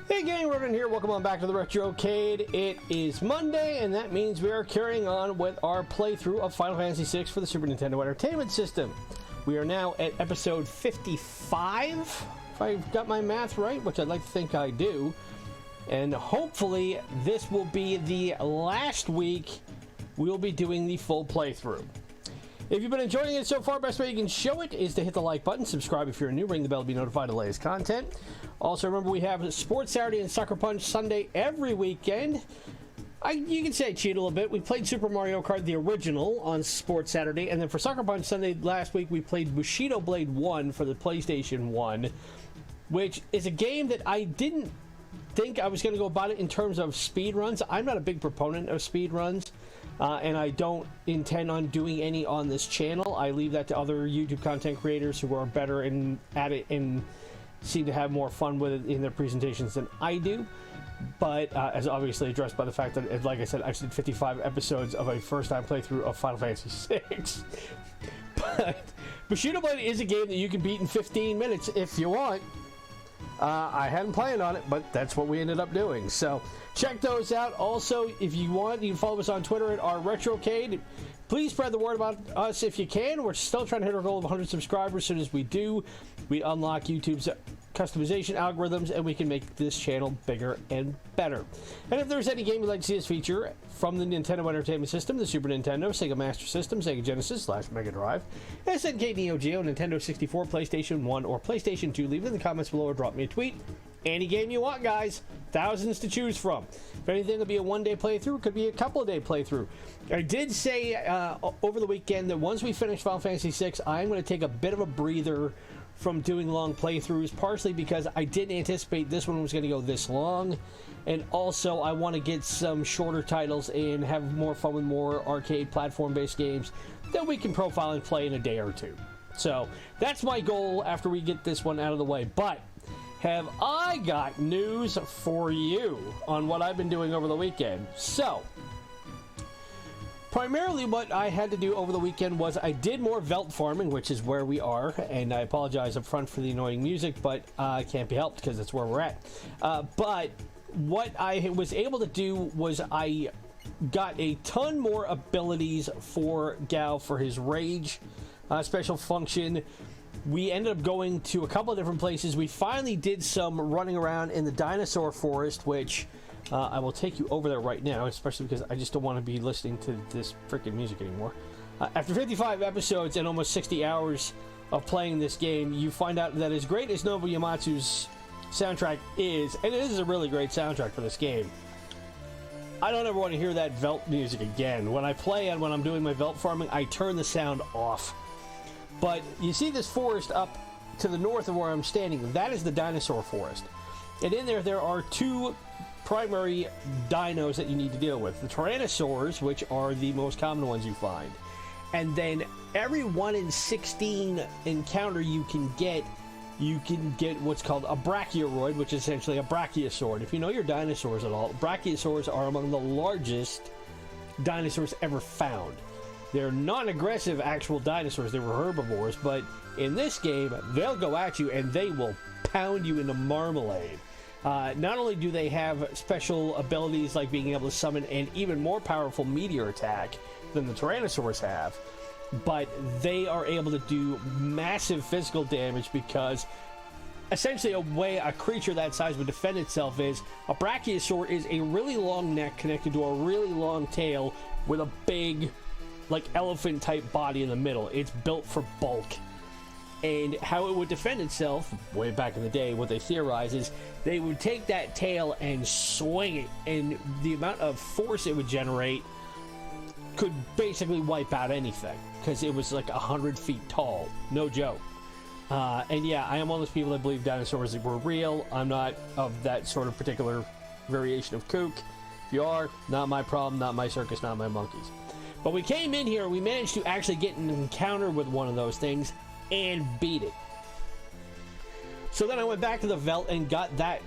Hey gang, Ronin here. Welcome on back to the Retrocade. It is Monday, and that means we are carrying on with our playthrough of Final Fantasy VI for the Super Nintendo Entertainment System. We are now at episode 55, if I've got my math right, which I'd like to think I do. And hopefully this will be the last week we'll be doing the full playthrough. If you've been enjoying it so far, best way you can show it is to hit the like button, subscribe if you're new, ring the bell to be notified of the latest content. Also, remember we have Sports Saturday and Sucker Punch Sunday every weekend. You can say I cheat a little bit. We played Super Mario Kart, the original, on Sports Saturday, and then for Sucker Punch Sunday last week, we played Bushido Blade 1 for the PlayStation 1, which is a game that I didn't think I was going to go about it in terms of speed runs. I'm not a big proponent of speed runs. And I don't intend on doing any on this channel. I leave that to other YouTube content creators who are better at it and seem to have more fun with it in their presentations than I do. But as obviously addressed by the fact that, like I said, I've seen 55 episodes of a first-time playthrough of Final Fantasy VI. But Bushido Blade is a game that you can beat in 15 minutes if you want. I hadn't planned on it, but that's what we ended up doing. So check those out. Also, if you want, you can follow us on Twitter at our Retrocade. Please spread the word about us if you can. We're still trying to hit our goal of 100 subscribers. As soon as we do, we unlock YouTube's customization algorithms, and we can make this channel bigger and better. And if there's any game you'd like to see us feature from the Nintendo Entertainment System, the Super Nintendo, Sega Master System, Sega Genesis / Mega Drive, SNK, Neo-Geo, Nintendo 64, PlayStation 1, or PlayStation 2, leave it in the comments below or drop me a tweet. Any game you want, guys. Thousands to choose from. If anything, will be a one-day playthrough. It could be a couple-of-day playthrough. I did say over the weekend that once we finish Final Fantasy VI, I'm going to take a bit of a breather from doing long playthroughs, partially because I didn't anticipate this one was going to go this long, and also I want to get some shorter titles and have more fun with more arcade platform-based games that we can profile and play in a day or two. So that's my goal after we get this one out of the way. But have I got news for you on what I've been doing over the weekend. So primarily what I had to do over the weekend was I did more Veldt farming, which is where we are, and I apologize up front for the annoying music, but it can't be helped because that's where we're at. But what I was able to do was I got a ton more abilities for Gao for his Rage special function. We ended up going to a couple of different places. We finally did some running around in the dinosaur forest, which I will take you over there right now, especially because I just don't want to be listening to this freaking music anymore. After 55 episodes and almost 60 hours of playing this game, you find out that as great as Nobuo Uematsu's soundtrack is, and it is a really great soundtrack for this game, I don't ever want to hear that Veldt music again. When I play and when I'm doing my Veldt farming, I turn the sound off. But you see this forest up to the north of where I'm standing. That is the dinosaur forest. And in there are two primary dinos that you need to deal with. The Tyrannosaurs, which are the most common ones you find. And then every 1 in 16 encounter you can get what's called a Brachioid, which is essentially a Brachiosaur. If you know your dinosaurs at all, Brachiosaurs are among the largest dinosaurs ever found. They're non-aggressive actual dinosaurs. They were herbivores, but in this game, they'll go at you and they will pound you into marmalade. Not only do they have special abilities like being able to summon an even more powerful meteor attack than the Tyrannosaurs have, but they are able to do massive physical damage because essentially a way a creature that size would defend itself is a Brachiosaur is a really long neck connected to a really long tail with a big, like, elephant type body in the middle. It's built for bulk. And how it would defend itself way back in the day, what they theorize is they would take that tail and swing it, and the amount of force it would generate could basically wipe out anything because it was like 100 feet tall. No joke. And yeah, I am one of those people that believe dinosaurs were real. I'm not of that sort of particular variation of kook. If you are, not my problem, not my circus, not my monkeys. But we came in here, we managed to actually get an encounter with one of those things and beat it. So then I went back to the Veldt and got that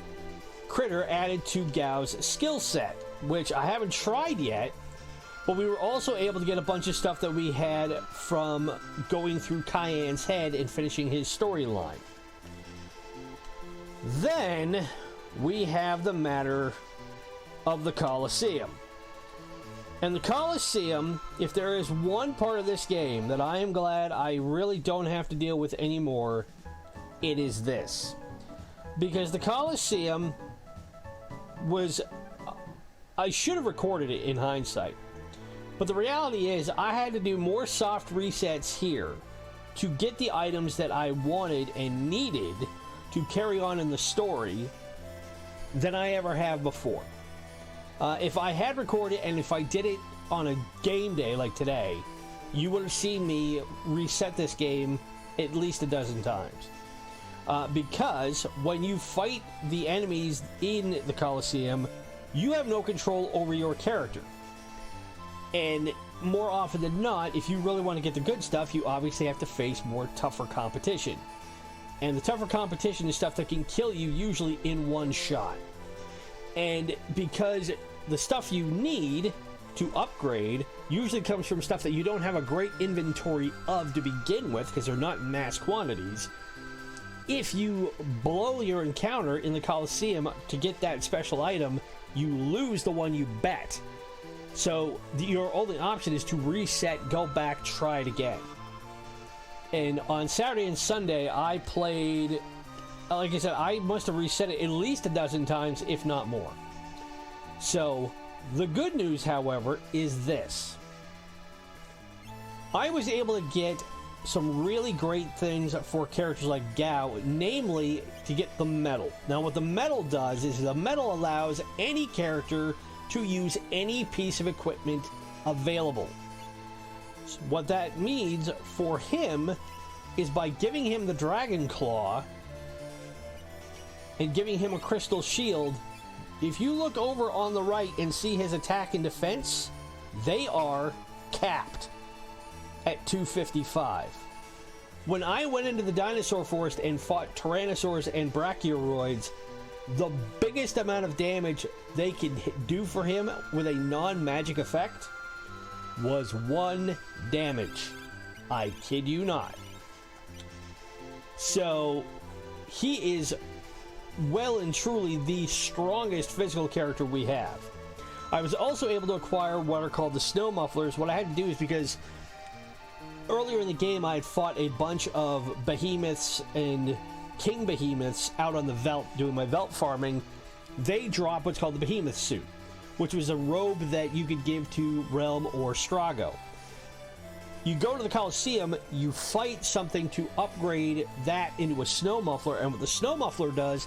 critter added to Gao's skill set, which I haven't tried yet, but we were also able to get a bunch of stuff that we had from going through Cayenne's head and finishing his storyline. Then we have the matter of the Colosseum. And the Colosseum, if there is one part of this game that I am glad I really don't have to deal with anymore, it is this. Because the Colosseum was... I should have recorded it in hindsight. But the reality is, I had to do more soft resets here to get the items that I wanted and needed to carry on in the story than I ever have before. If I had recorded and if I did it on a game day like today, you would have seen me reset this game at least a dozen times. Because when you fight the enemies in the Colosseum, you have no control over your character. And more often than not, if you really want to get the good stuff, you obviously have to face more tougher competition. And the tougher competition is stuff that can kill you usually in one shot. And because the stuff you need to upgrade usually comes from stuff that you don't have a great inventory of to begin with, because they're not in mass quantities, if you blow your encounter in the Colosseum to get that special item, you lose the one you bet. So your only option is to reset, go back, try it again. And on Saturday and Sunday, I played, like I said, I must have reset it at least a dozen times, if not more. So the good news, however, is this. I was able to get some really great things for characters like Gao, namely to get the medal. Now what the medal does is the medal allows any character to use any piece of equipment available. So what that means for him is by giving him the Dragon Claw and giving him a crystal shield, if you look over on the right and see his attack and defense, they are capped at 255. When I went into the dinosaur forest and fought Tyrannosaurs and Brachiosaurs, the biggest amount of damage they could do for him with a non-magic effect was 1 damage. I kid you not. So he is well and truly the strongest physical character we have. I was also able to acquire what are called the snow mufflers. What I had to do is because earlier in the game I had fought a bunch of behemoths and king behemoths out on the Veldt doing my Veldt farming. They drop what's called the behemoth suit, which was a robe that you could give to Realm or Strago. You go to the Colosseum, you fight something to upgrade that into a snow muffler, and what the snow muffler does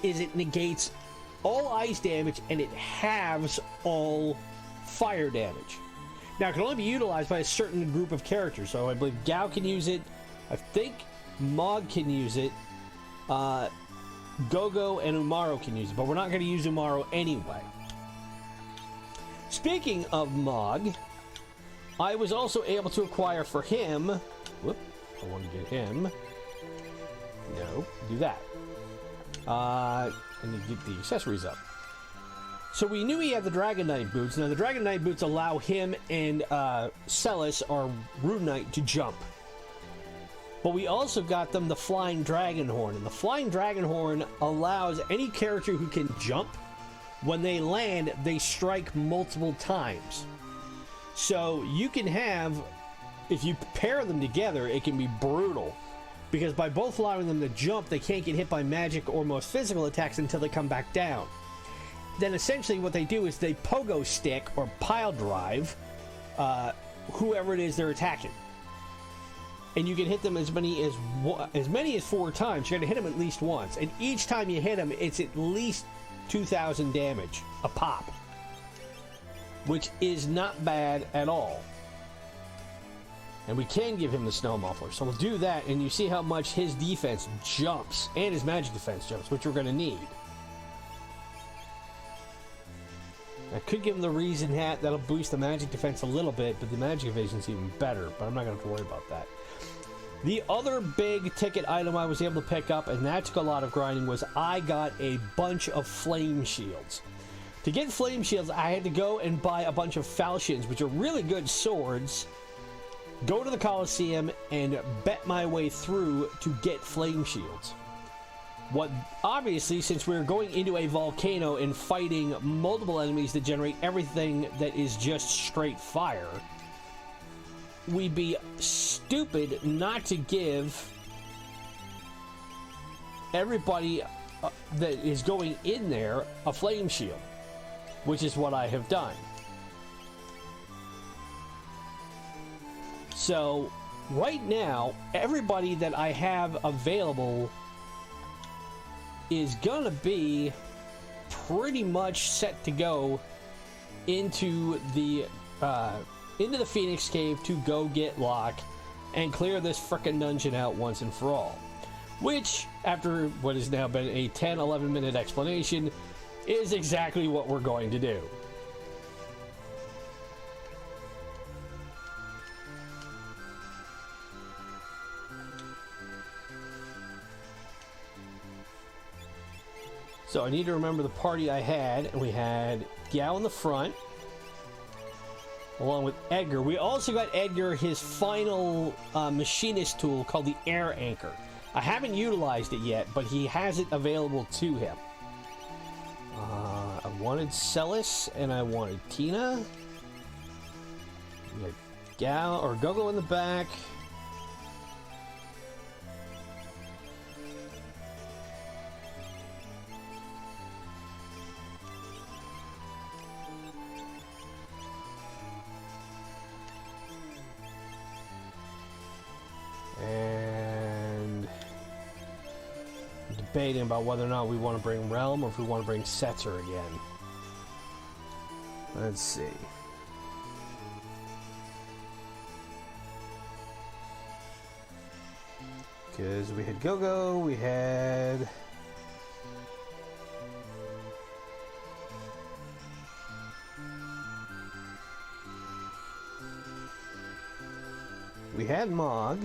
is it negates all ice damage and it halves all fire damage. Now it can only be utilized by a certain group of characters, so I believe Gao can use it, I think Mog can use it, Gogo and Umaro can use it, but we're not going to use Umaro anyway. Speaking of Mog, I was also able to acquire for him, whoop, I want to get him, no, do that, and get the accessories up. So we knew he had the Dragon Knight boots. Now the Dragon Knight boots allow him and Celis, our Rune Knight, to jump. But we also got them the Flying Dragon Horn, and the Flying Dragon Horn allows any character who can jump, when they land, they strike multiple times. So you can have, if you pair them together, it can be brutal. Because by both allowing them to jump, they can't get hit by magic or most physical attacks until they come back down. Then essentially what they do is they pogo stick or pile drive whoever it is they're attacking. And you can hit them as many as 4 times. You're going to hit them at least once. And each time you hit them, it's at least 2,000 damage a pop. Which is not bad at all. And we can give him the snow muffler. So we'll do that, and you see how much his defense jumps. And his magic defense jumps, which we're going to need. I could give him the reason hat. That'll boost the magic defense a little bit, but the magic evasion's even better. But I'm not going to have to worry about that. The other big ticket item I was able to pick up, and that took a lot of grinding, was I got a bunch of flame shields. To get flame shields, I had to go and buy a bunch of falchions, which are really good swords, go to the Colosseum, and bet my way through to get flame shields. What, obviously, since we're going into a volcano and fighting multiple enemies that generate everything that is just straight fire, we'd be stupid not to give everybody that is going in there a flame shield, which is what I have done. So right now, everybody that I have available is gonna be pretty much set to go into the Phoenix Cave to go get Locke and clear this frickin' dungeon out once and for all. Which, after what has now been a 10-11 minute explanation, is exactly what we're going to do. So I need to remember the party I had, and we had Gao in the front, along with Edgar. We also got Edgar his final machinist tool called the Air Anchor. I haven't utilized it yet, but he has it available to him. I wanted Celis, and I wanted Tina. We had Gao or Gogo in the back. And debating about whether or not we want to bring Realm or if we want to bring Setzer again. Let's see. Because we had Gogo, we had... we had Mog.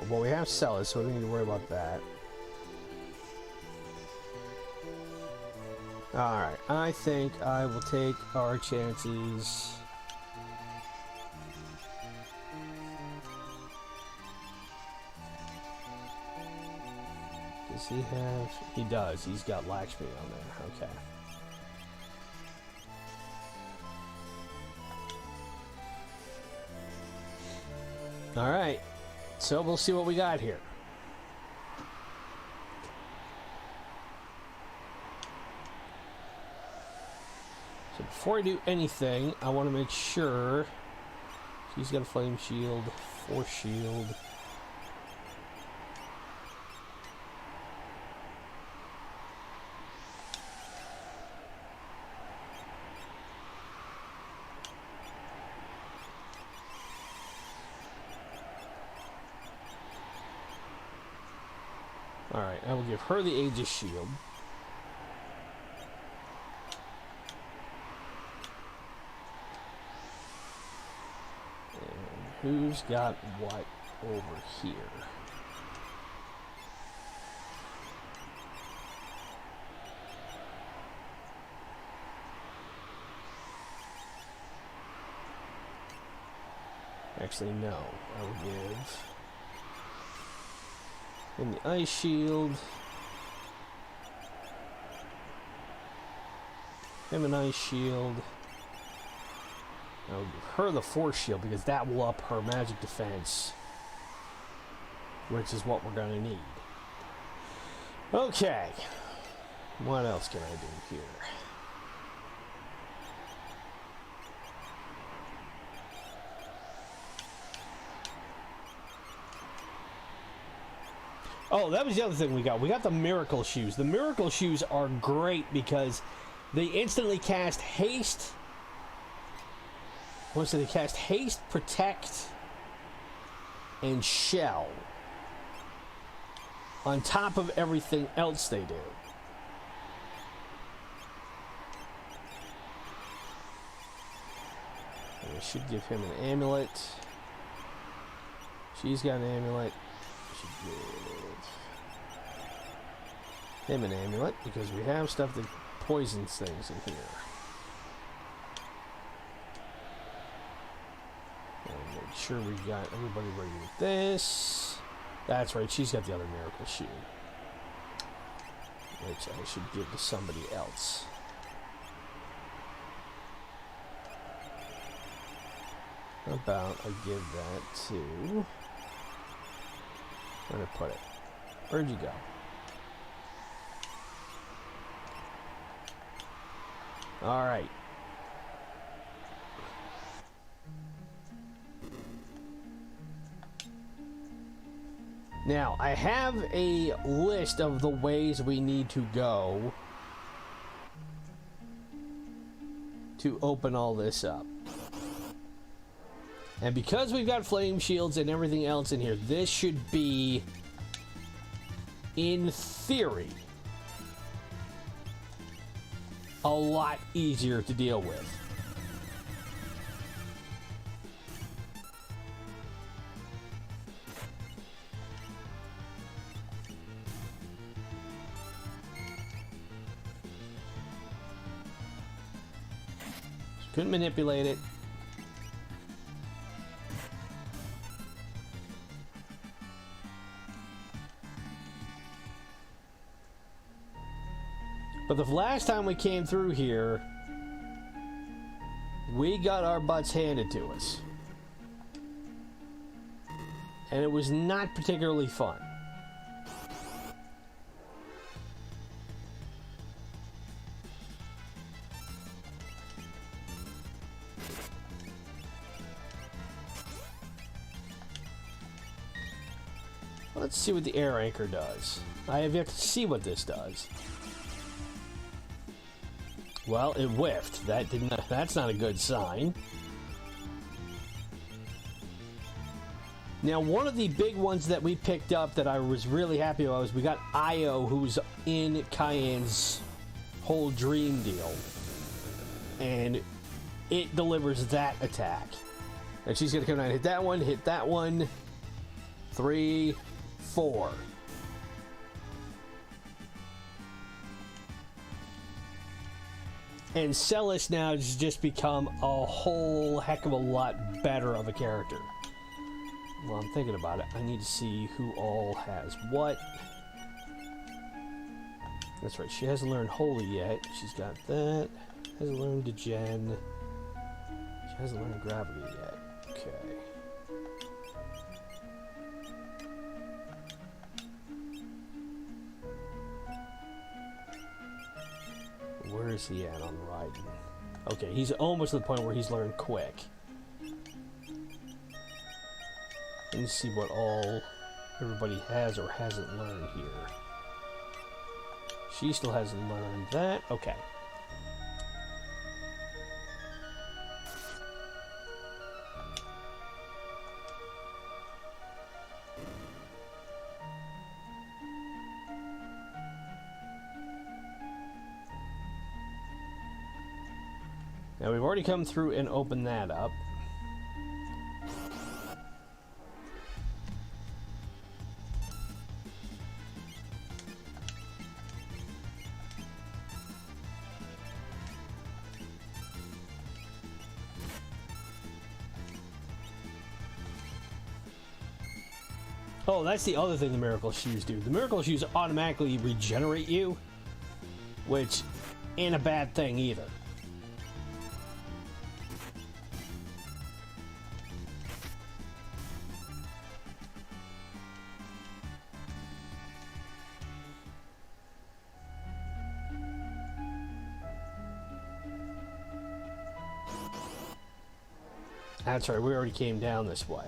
Well, we have Celis, so we don't need to worry about that. Alright, I think I will take our chances. Does he have... he does. He's got Lakshmi on there. Okay. Alright, so we'll see what we got here. So before I do anything, I want to make sure he's got a flame shield, force shield. Alright, I will give her the Aegis shield. And who's got what over here? Actually, no. I will give... and the ice shield. Him an ice shield. I'll give her the force shield because that will up her magic defense, which is what we're going to need. Okay. What else can I do here? Oh, that was the other thing we got. We got the Miracle Shoes. The Miracle Shoes are great because they instantly cast Haste. What they cast? Haste, Protect, and Shell on top of everything else they do. And I should give him an amulet. She's got an amulet. I should give him an amulet because we have stuff that poisons things in here. And make sure we got everybody ready with this. That's right, she's got the other Miracle Shoe. which I should give to somebody else. How about I give that to... Where'd I put it? Where'd you go? Alright. Now, I have a list of the ways we need to go to open all this up. And because we've got flame shields and everything else in here, this should be, in theory, a lot easier to deal with. Couldn't manipulate it. But the last time we came through here, we got our butts handed to us. And it was not particularly fun. Let's see what the air anchor does. I have yet to see what this does. Well, it whiffed. That's not a good sign. Now, one of the big ones that we picked up that I was really happy about was we got Io, who's in Cayenne's whole dream deal. And it delivers that attack. And she's going to come down and hit that one. 3, 4. And Celis now has just become a whole heck of a lot better of a character. Well, I'm thinking about it. I need to see who all has what. That's right, she hasn't learned Holy yet. She's got that. Hasn't learned Degen. She hasn't learned Gravity yet. Okay. Where is he at on riding? Okay, he's almost to the point where he's learned Quick. Let me see what all everybody has or hasn't learned here. She still hasn't learned that. Okay. Now we've already come through and opened that up. Oh, that's the other thing the Miracle Shoes do. The Miracle Shoes automatically regenerate you, which ain't a bad thing either. That's right, we already came down this way.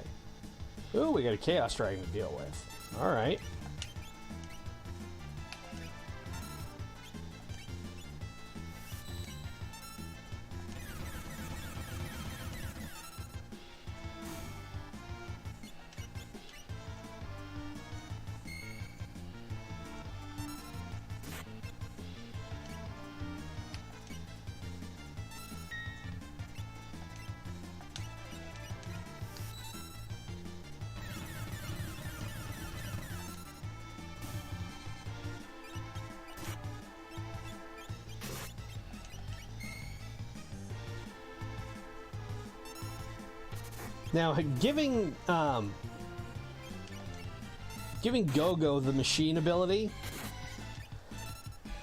Ooh, we got a Chaos Dragon to deal with. Alright. Now, giving Go-Go the machine ability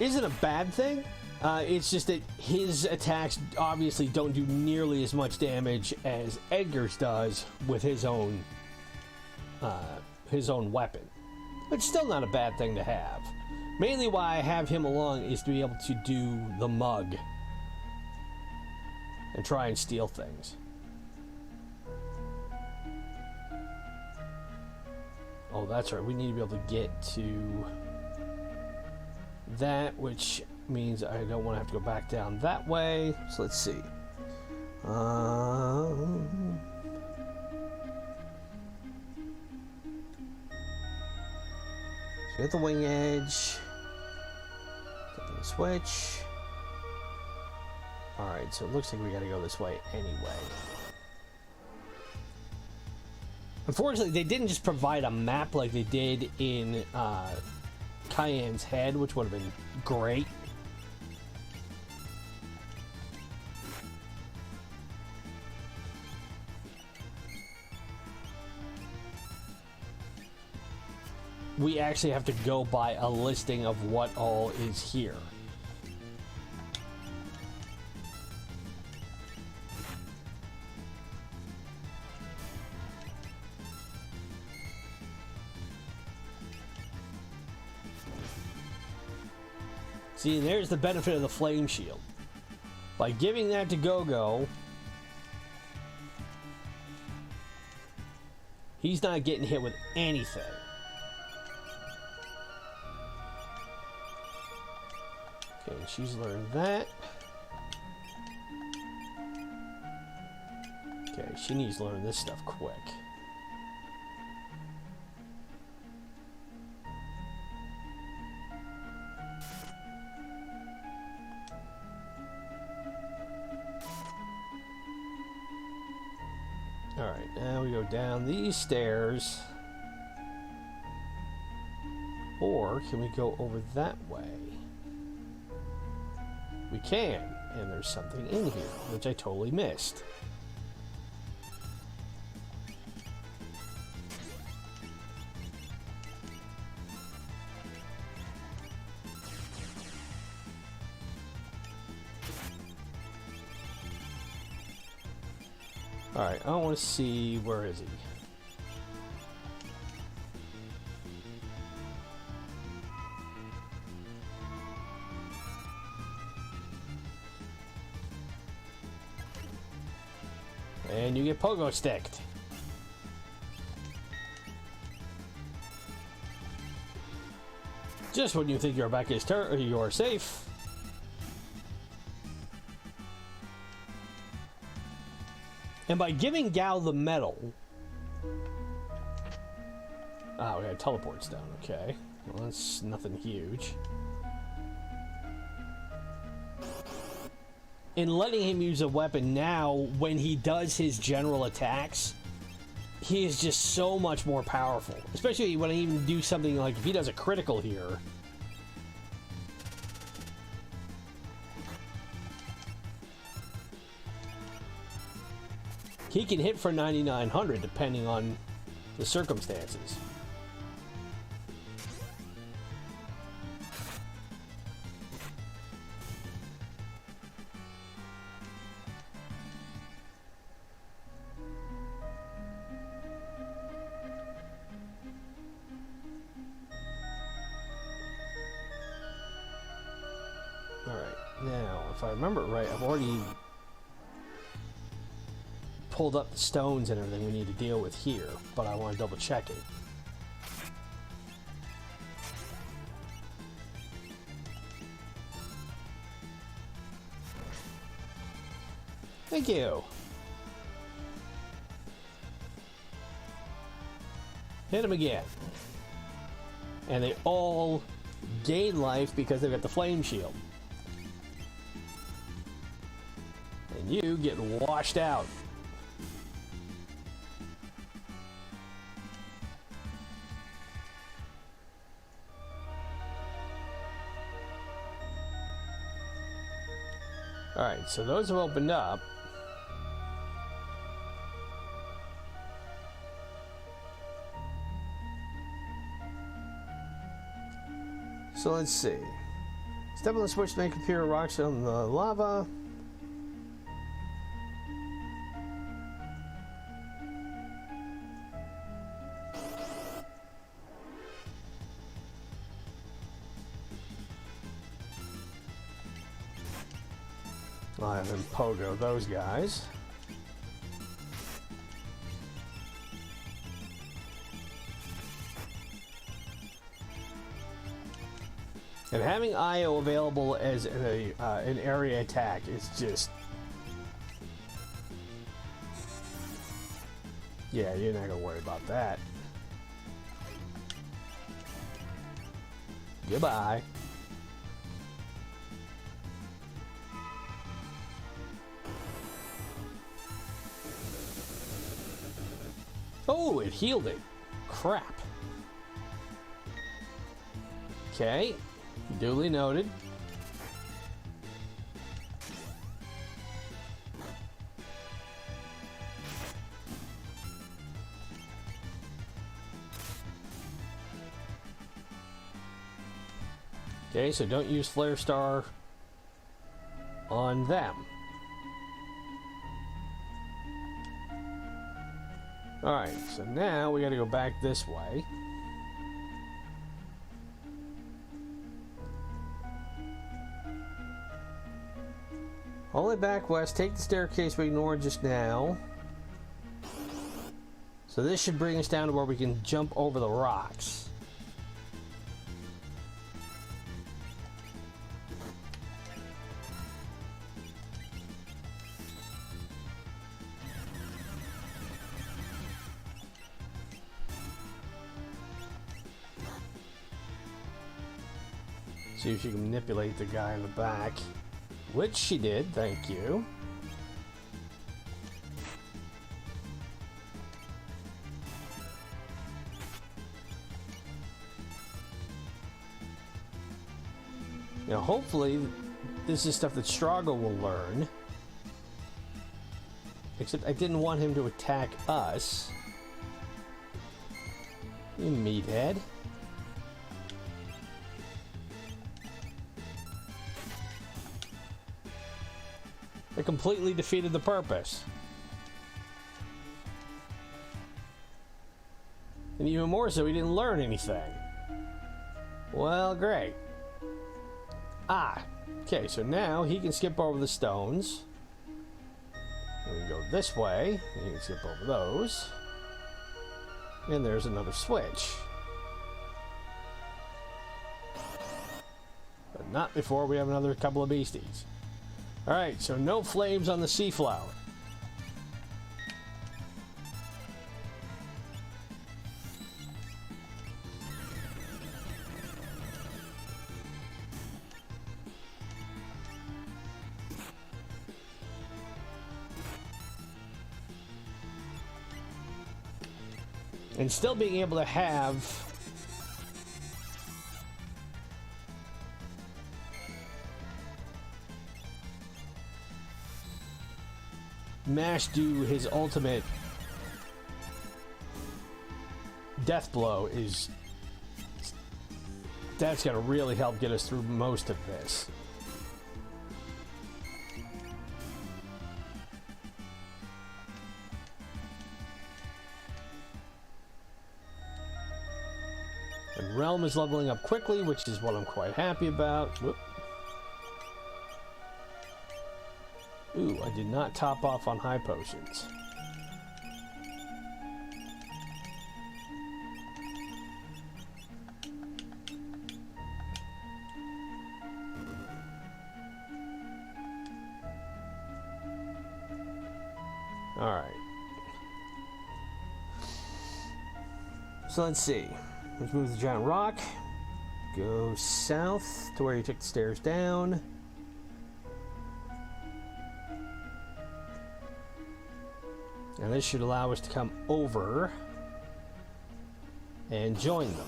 isn't a bad thing. It's just that his attacks obviously don't do nearly as much damage as Edgar's does with his own weapon. But still not a bad thing to have. Mainly why I have him along is to be able to do the mug and try and steal things. Oh, that's right. We need to be able to get to that, which means I don't want to have to go back down that way. So let's see. So get the wing edge. Get the switch. Alright, so it looks like we gotta go this way anyway. Unfortunately, they didn't just provide a map like they did in Cayenne's Head, which would have been great. We actually have to go by a listing of what all is here. See, there's the benefit of the flame shield. By giving that to Go-Go, he's not getting hit with anything. Okay, she's learned that. Okay, she needs to learn this stuff quick. Alright, now we go down these stairs. Or can we go over that way? We can, and there's something in here, which I totally missed. Alright, I want to see, where is he? And you get pogo sticked. Just when you think your back is you're safe. And by giving Gao the medal... Ah, we got teleports down, okay. Well, that's nothing huge. In letting him use a weapon now, when he does his general attacks, he is just so much more powerful. Especially when I even do something like, if he does a critical here... he can hit for 9,900 depending on the circumstances. Alright, now, if I remember it right, I've already pulled up the stones and everything we need to deal with here, but I want to double check it. Thank you. Hit him again. And they all gain life because they've got the flame shield. And you get washed out. Alright, so those have opened up. So let's see. Step on the switch to make appear rocks on the lava. I'll have him pogo those guys. And having IO available as an area attack is just... Yeah, you're not gonna worry about that. Goodbye. Oh, it healed it. Crap. Okay. Duly noted. Okay, so don't use Flare Star on them. Alright, so now we gotta go back this way. All the way back west, take the staircase we ignored just now. So this should bring us down to where we can jump over the rocks. See if she can manipulate the guy in the back. Which she did, thank you. Now, hopefully, this is stuff that Strago will learn. Except I didn't want him to attack us. You meathead. It completely defeated the purpose. And even more so, he didn't learn anything. Well, great. Ah, okay, so now he can skip over the stones. And we go this way, and he can skip over those. And there's another switch. But not before we have another couple of beasties. Alright, so no flames on the sea flower. And still being able to have Mash do his ultimate death blow is... That's gonna really help get us through most of this. And Realm is leveling up quickly, which is what I'm quite happy about. Whoop. Ooh, I did not top off on high potions. Alright. So let's see. Let's move the giant rock. Go south to where you took the stairs down. And this should allow us to come over and join them.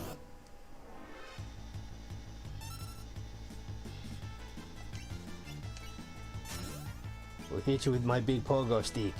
We'll hit you with my big pogo stick.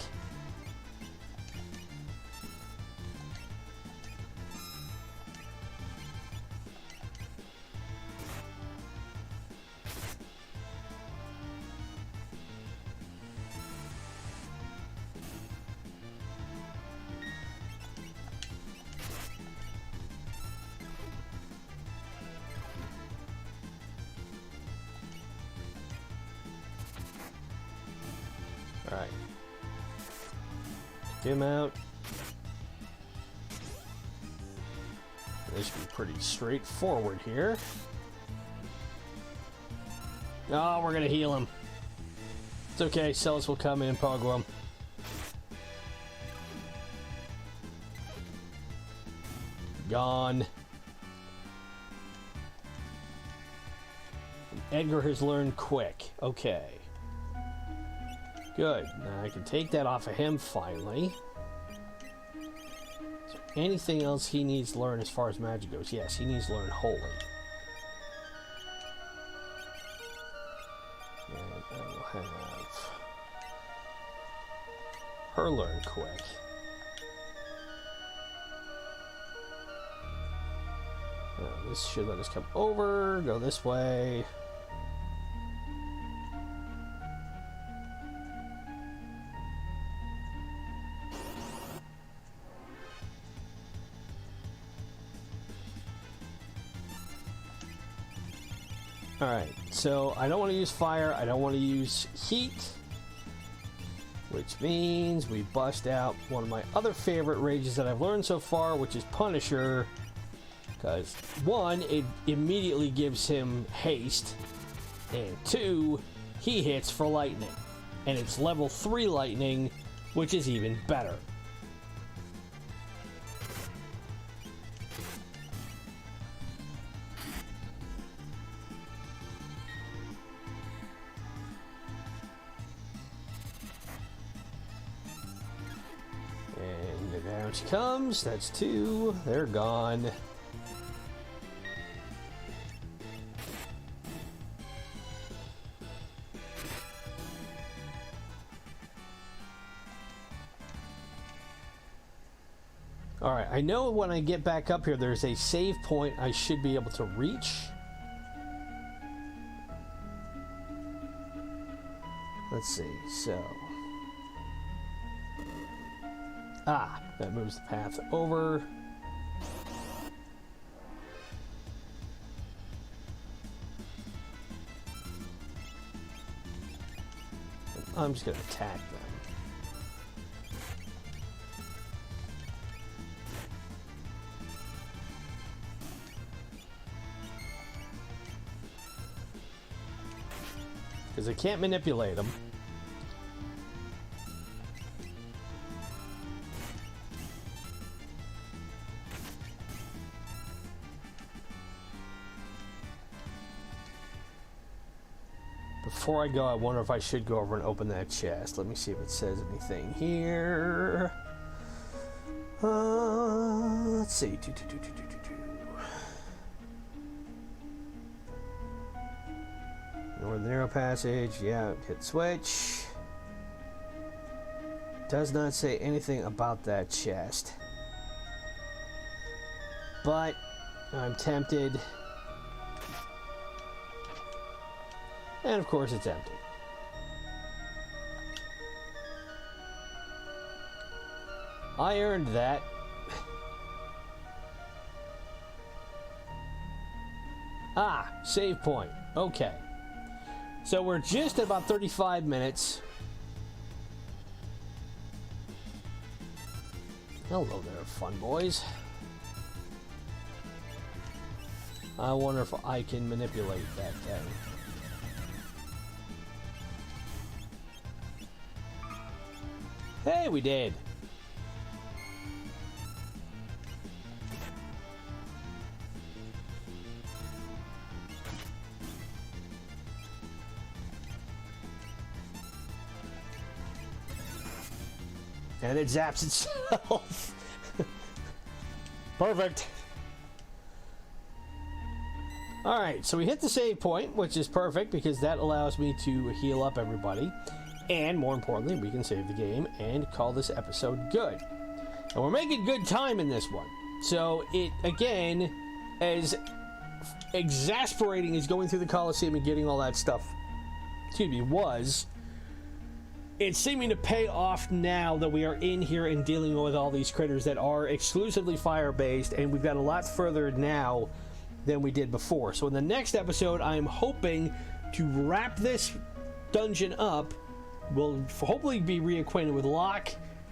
Knocked him out. This should be pretty straightforward here. Oh, we're gonna heal him. It's okay, Celis will come in and pogo him. Gone. Edgar has learned quick. Okay. Good. Now I can take that off of him finally. Is there anything else he needs to learn as far as magic goes? Yes, he needs to learn Holy. And I will have her learn quick. This should let us come over, go this way. Alright, so I don't want to use fire, I don't want to use heat, which means we bust out one of my other favorite rages that I've learned so far, which is Punisher. Because, one, it immediately gives him haste, and two, he hits for lightning. And it's level 3 lightning, which is even better. And down she comes, that's 2, they're gone. Alright, I know when I get back up here, there's a save point I should be able to reach. Let's see, so... Ah, that moves the path over. I'm just going to attack them. Because I can't manipulate them. Before I go, I wonder if I should go over and open that chest. Let me see if it says anything here. Let's see. Northern Narrow Passage, yeah, hit switch. Does not say anything about that chest. But I'm tempted. And of course it's empty. I earned that. Ah, save point. Okay. So we're just at about 35 minutes. Hello there, fun boys. I wonder if I can manipulate that thing. Hey, we did. And it zaps itself. Perfect. Alright, so we hit the save point, which is perfect because that allows me to heal up everybody. And more importantly, we can save the game and call this episode good. And we're making good time in this one. So it, again, as exasperating as going through the Colosseum and getting all that stuff, was, it's seeming to pay off now that we are in here and dealing with all these critters that are exclusively fire-based, and we've got a lot further now than we did before. So in the next episode, I'm hoping to wrap this dungeon up. We'll hopefully be reacquainted with Locke,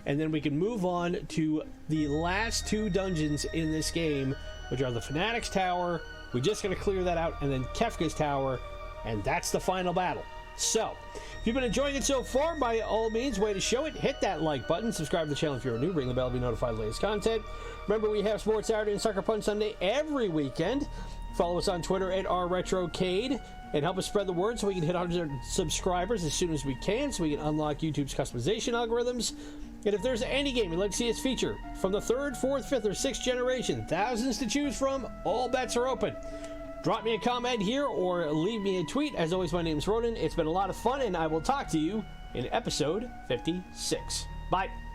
and then we can move on to the last 2 dungeons in this game, which are the Fanatic's Tower. We just got to clear that out, and then Kefka's Tower, and that's the final battle. So, if you've been enjoying it so far, by all means, way to show it. Hit that like button, subscribe to the channel if you're new, ring the bell to be notified of the latest content. Remember, we have Sports Saturday and Sucker Punch Sunday every weekend. Follow us on Twitter at Retrocade, and help us spread the word so we can hit 100 subscribers as soon as we can, so we can unlock YouTube's customization algorithms. And if there's any game you'd like to see us feature from the 3rd, 4th, 5th, or 6th generation, thousands to choose from, all bets are open. Drop me a comment here or leave me a tweet. As always, my name is Ronin. It's been a lot of fun, and I will talk to you in episode 56. Bye.